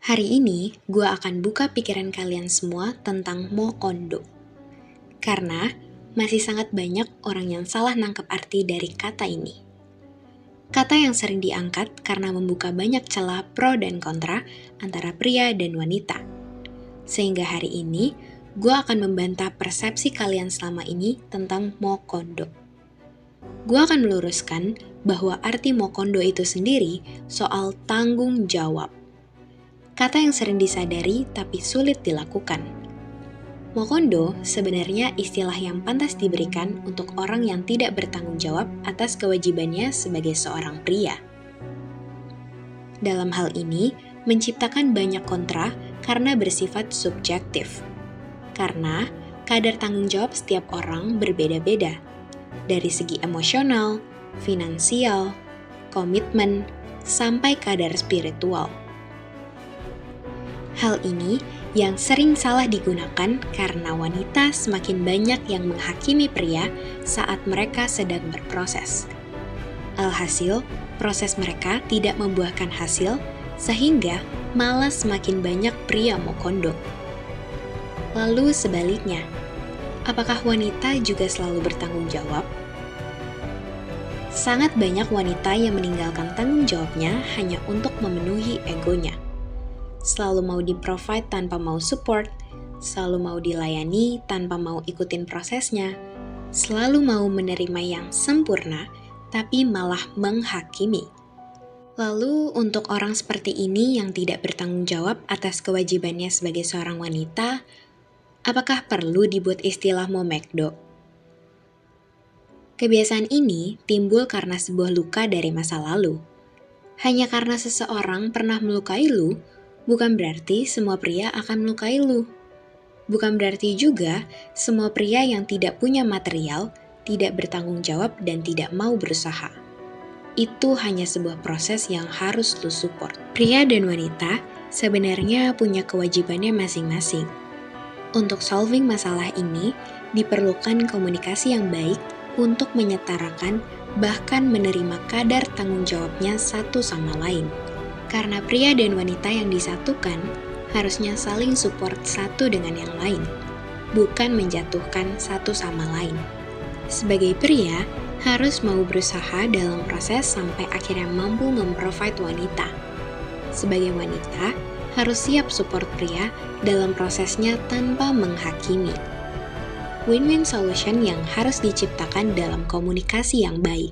Hari ini, gue akan buka pikiran kalian semua tentang mokondo. Karena masih sangat banyak orang yang salah nangkep arti dari kata ini. Kata yang sering diangkat karena membuka banyak celah pro dan kontra antara pria dan wanita. Sehingga hari ini, gue akan membantah persepsi kalian selama ini tentang mokondo. Gue akan meluruskan bahwa arti mokondo itu sendiri soal tanggung jawab. Kata yang sering disadari tapi sulit dilakukan. Mokondo sebenarnya istilah yang pantas diberikan untuk orang yang tidak bertanggung jawab atas kewajibannya sebagai seorang pria. Dalam hal ini, menciptakan banyak kontra karena bersifat subjektif. Karena kadar tanggung jawab setiap orang berbeda-beda. Dari segi emosional, finansial, komitmen, sampai kadar spiritual. Hal ini yang sering salah digunakan karena wanita semakin banyak yang menghakimi pria saat mereka sedang berproses. Alhasil, proses mereka tidak membuahkan hasil, sehingga malah semakin banyak pria mokondo. Lalu sebaliknya, apakah wanita juga selalu bertanggung jawab? Sangat banyak wanita yang meninggalkan tanggung jawabnya hanya untuk memenuhi egonya. Selalu mau di-provide tanpa mau support, selalu mau dilayani tanpa mau ikutin prosesnya, selalu mau menerima yang sempurna, tapi malah menghakimi. Lalu untuk orang seperti ini yang tidak bertanggung jawab atas kewajibannya sebagai seorang wanita, apakah perlu dibuat istilah momekdo? Kebiasaan ini timbul karena sebuah luka dari masa lalu. Hanya karena seseorang pernah melukai lu, bukan berarti semua pria akan melukai lu. Bukan berarti juga semua pria yang tidak punya material, tidak bertanggung jawab, dan tidak mau berusaha. Itu hanya sebuah proses yang harus lu support. Pria dan wanita sebenarnya punya kewajibannya masing-masing. Untuk solving masalah ini, diperlukan komunikasi yang baik untuk menyetarakan bahkan menerima kadar tanggung jawabnya satu sama lain. Karena pria dan wanita yang disatukan harusnya saling support satu dengan yang lain, bukan menjatuhkan satu sama lain. Sebagai pria, harus mau berusaha dalam proses sampai akhirnya mampu memprovide wanita. Sebagai wanita, harus siap support pria dalam prosesnya tanpa menghakimi. Win-win solution yang harus diciptakan dalam komunikasi yang baik.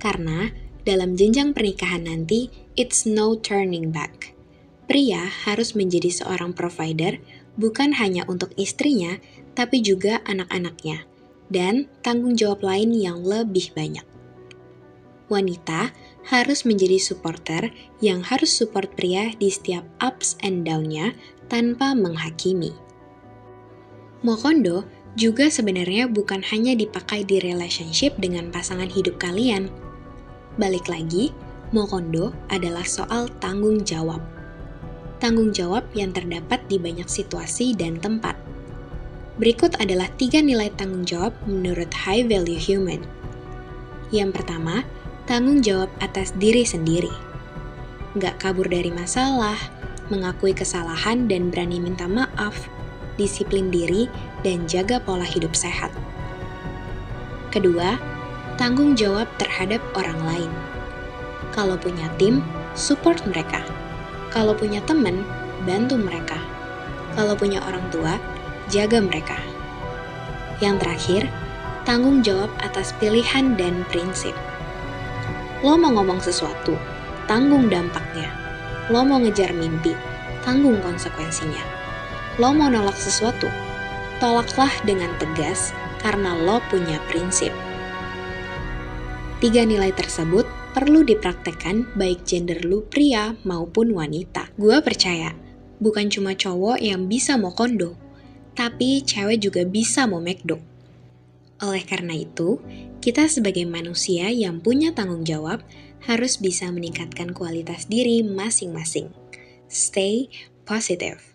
Karena dalam jenjang pernikahan nanti, it's no turning back. Pria harus menjadi seorang provider bukan hanya untuk istrinya, tapi juga anak-anaknya, dan tanggung jawab lain yang lebih banyak. Wanita harus menjadi supporter yang harus support pria di setiap ups and down-nya tanpa menghakimi. Mokondo juga sebenarnya bukan hanya dipakai di relationship dengan pasangan hidup kalian. Balik lagi, mokondo adalah soal tanggung jawab. Tanggung jawab yang terdapat di banyak situasi dan tempat. Berikut adalah 3 nilai tanggung jawab menurut High Value Human. Yang pertama, tanggung jawab atas diri sendiri. Nggak kabur dari masalah, mengakui kesalahan dan berani minta maaf, disiplin diri, dan jaga pola hidup sehat. Kedua, tanggung jawab terhadap orang lain. Kalau punya tim, support mereka. Kalau punya teman, bantu mereka. Kalau punya orang tua, jaga mereka. Yang terakhir, tanggung jawab atas pilihan dan prinsip. Lo mau ngomong sesuatu, tanggung dampaknya. Lo mau ngejar mimpi, tanggung konsekuensinya. Lo mau nolak sesuatu, tolaklah dengan tegas karena lo punya prinsip. 3 nilai tersebut perlu dipraktekkan baik gender lu pria maupun wanita. Gua percaya, bukan cuma cowok yang bisa mokondo, tapi cewek juga bisa momekdo. Oleh karena itu, kita sebagai manusia yang punya tanggung jawab harus bisa meningkatkan kualitas diri masing-masing. Stay positive.